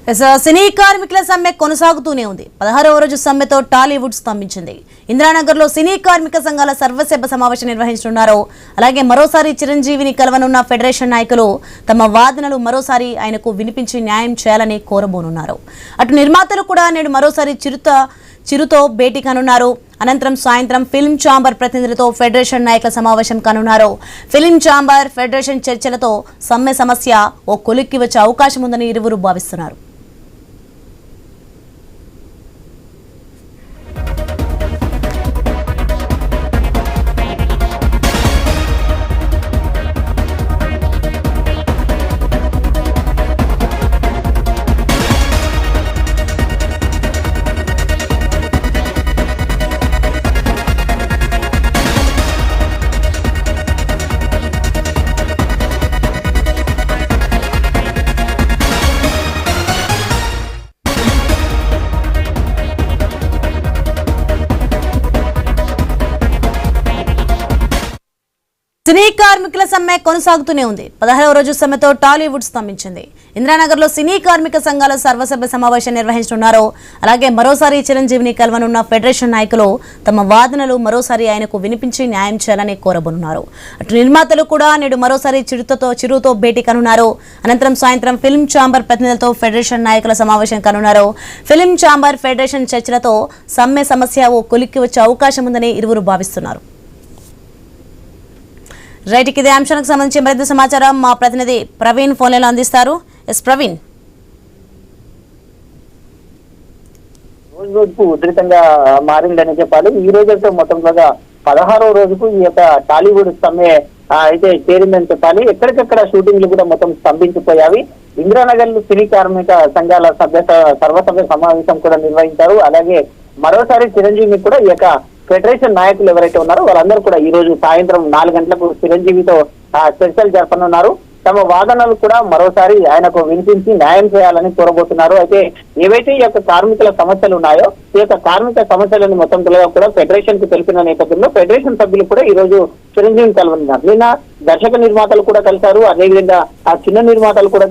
సినీ కార్మికుల సమ్మె కొనసాగుతూనే ఉంది. 16వ రోజు సమ్మెతో టాలీవుడ్ స్తంభించింది. ఇంద్రానగర్లో సినీ కార్మిక సంఘాల సర్వసభ్య సమావేశం నిర్వహించనున్నారు. అలాగే మరోసారి చిరంజీవిని కలవనున్న ఫెడరేషన్ నాయకులు తమ వాదనలు మరోసారి ఆయనకు వినిపించి న్యాయం చేయాలని కోరబోనున్నారు. అటు నిర్మాతలు కూడా నేడు మరోసారి చిరుతో భేటీ కానున్నారు. అనంతరం సాయంత్రం ఫిల్మ్ ఛాంబర్ ప్రతినిధులతో ఫెడరేషన్ నాయకుల సమావేశం కానున్నారు. ఫిల్మ్ ఛాంబర్ ఫెడరేషన్ చర్చలతో సమ్మె సమస్య ఓ కొలిక్కి వచ్చే అవకాశం ఉందని ఇరువురు భావిస్తున్నారు. సినీ కార్మికుల సమ్మె కొనసాగుతూనే ఉంది. 16వ రోజు సమ్మెతో టాలీవుడ్ స్తంభించింది. ఇంద్రానగర్లో సినీ కార్మిక సంఘాల సర్వసభ్య సమావేశం నిర్వహించనున్నారు. అలాగే మరోసారి చిరంజీవిని కలవనున్న ఫెడరేషన్ నాయకులు తమ వాదనలు మరోసారి ఆయనకు వినిపించి న్యాయం చేయాలని కోరబోనున్నారు. అటు నిర్మాతలు కూడా నేడు మరోసారి చిరుతో భేటీ కానున్నారు. అనంతరం సాయంత్రం ఫిల్మ్ ఛాంబర్ ప్రతినిధులతో ఫెడరేషన్ నాయకుల సమావేశం కానున్నారు. ఫిల్మ్ ఛాంబర్ ఫెడరేషన్ చర్చలతో సమ్మె సమస్య ఓ కొలిక్కి వచ్చే అవకాశం ఉందని ఇరువురు భావిస్తున్నారు. రైట్, ఇదే అంశానికి సంబంధించి మరింత సమాచారం మా ప్రతినిధి ప్రవీణ్ ఫోన్లో అందిస్తారు. ఎస్ ప్రవీణ్. రోజుకు ఉధృతంగా మారిందని చెప్పాలి. ఈ రోజు మొత్తంగా 16వ రోజుకు ఈ యొక్క టాలీవుడ్ సమ్మె అయితే చేరిందని చెప్పాలి. ఎక్కడికక్కడ షూటింగ్లు కూడా మొత్తం స్తంభించిపోయావి. ఇంద్రానగర్ సినీ కార్మిక సంఘాల సర్వసభ్య సమావేశం కూడా నిర్వహించారు. అలాగే మరోసారి చిరంజీవిని కూడా ఈ యొక్క ఫెడరేషన్ నాయకులు ఎవరైతే ఉన్నారో వాళ్ళందరూ కూడా ఈ రోజు సాయంత్రం 4 గంటలకు చిరంజీవితో చర్చలు జరపనున్నారు. తమ వాదనలు కూడా మరోసారి ఆయనకు వినిపించి న్యాయం చేయాలని కోరబోతున్నారు. అయితే ఏవైతే ఈ యొక్క కార్మికుల సమస్యలు ఉన్నాయో ఈ యొక్క కార్మిక సమస్యలను మొత్తం కూడా ఫెడరేషన్ కు తెలిపిన నేపథ్యంలో ఫెడరేషన్ సభ్యులు కూడా ఈ రోజు చిరంజీవిని కలవనున్నారు. నిన్న దర్శక నిర్మాతలు కూడా కలిశారు. అదేవిధంగా ఆ చిన్న నిర్మాతలు కూడా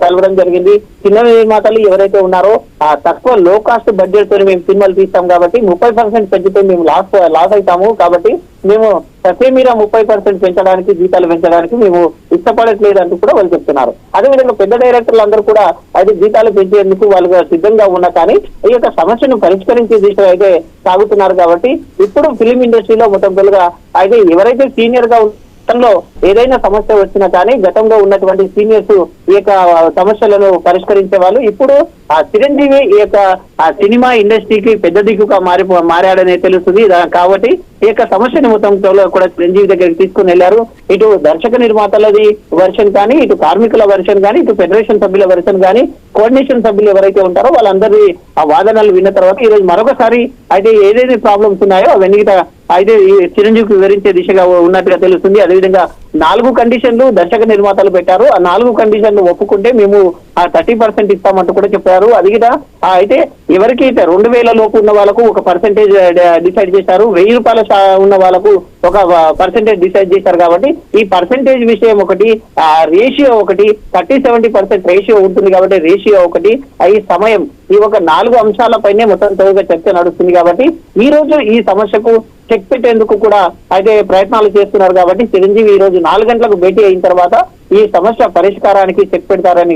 కలవడం జరిగింది. చిన్న నిర్మాతలు ఎవరైతే ఉన్నారో ఆ తక్కువ లో కాస్ట్ బడ్జెట్ తో మేము సినిమాలు తీస్తాం కాబట్టి 30% పెంచితే మేము లాస్ అవుతాము. కాబట్టి మేము ప్రతి మీద 30% పెంచడానికి జీతాలు పెంచడానికి మేము ఇష్టపడట్లేదు అంటూ కూడా వాళ్ళు చెప్తున్నారు. అదేవిధంగా పెద్ద డైరెక్టర్లు అందరూ కూడా అయితే జీతాలు పెంచేందుకు వాళ్ళు సిద్ధంగా ఉన్నా కానీ ఈ యొక్క సమస్యను పరిష్కరించే దిశగా అయితే సాగుతున్నారు. కాబట్టి ఇప్పుడు ఫిలిం ఇండస్ట్రీలో మొత్తం అయితే ఎవరైతే సీనియర్ గా గతంలో ఏదైనా సమస్య వచ్చినా కానీ గతంలో ఉన్నటువంటి సీనియర్స్ ఈ యొక్క సమస్యలను పరిష్కరించే వాళ్ళు ఇప్పుడు ఆ చిరంజీవి ఈ యొక్క సినిమా ఇండస్ట్రీకి పెద్ద దిక్కుగా మారాడనే తెలుస్తుంది. కాబట్టి ఈ యొక్క సమస్యను మొత్తం కూడా చిరంజీవి దగ్గరికి తీసుకుని వెళ్లారు. ఇటు దర్శక నిర్మాతలది వర్షన్ కానీ, ఇటు కార్మికుల వర్షన్ కానీ, ఇటు ఫెడరేషన్ సభ్యుల వర్షన్ కానీ, కోఆర్డినేషన్ సభ్యులు ఎవరైతే ఉంటారో వాళ్ళందరి ఆ వాదనలు విన్న తర్వాత ఈ రోజు మరొకసారి అయితే ఏదైతే ప్రాబ్లమ్స్ ఉన్నాయో అవన్నీ అయితే చిరంజీవికి వివరించే దిశగా ఉన్నట్టుగా తెలుస్తుంది. అదేవిధంగా 4 కండిషన్లు దర్శక నిర్మాతలు పెట్టారు. ఆ 4 కండిషన్లు ఒప్పుకుంటే మేము ఆ 30% ఇస్తామంటూ కూడా చెప్పారు. అది కూడా అయితే ఎవరికి 2000 లోపు ఉన్న వాళ్ళకు ఒక పర్సెంటేజ్ డిసైడ్ చేశారు. 1000 రూపాయల ఉన్న వాళ్ళకు ఒక పర్సెంటేజ్ డిసైడ్ చేశారు. కాబట్టి ఈ పర్సెంటేజ్ విషయం ఒకటి, రేషియో ఒకటి, 30-70% రేషియో ఉంటుంది. కాబట్టి రేషియో ఒకటి, ఈ సమయం, ఈ ఒక 4 అంశాలపైనే మొత్తం చర్చ నడుస్తుంది. కాబట్టి ఈ రోజు ఈ సమస్యకు చెక్ పెట్టేందుకు కూడా అయితే ప్రయత్నాలు చేస్తున్నారు. కాబట్టి చిరంజీవి ఈ రోజు 4 గంటలకు భేటీ అయిన తర్వాత ఈ సమస్య పరిష్కారానికి చెక్ పెడతారని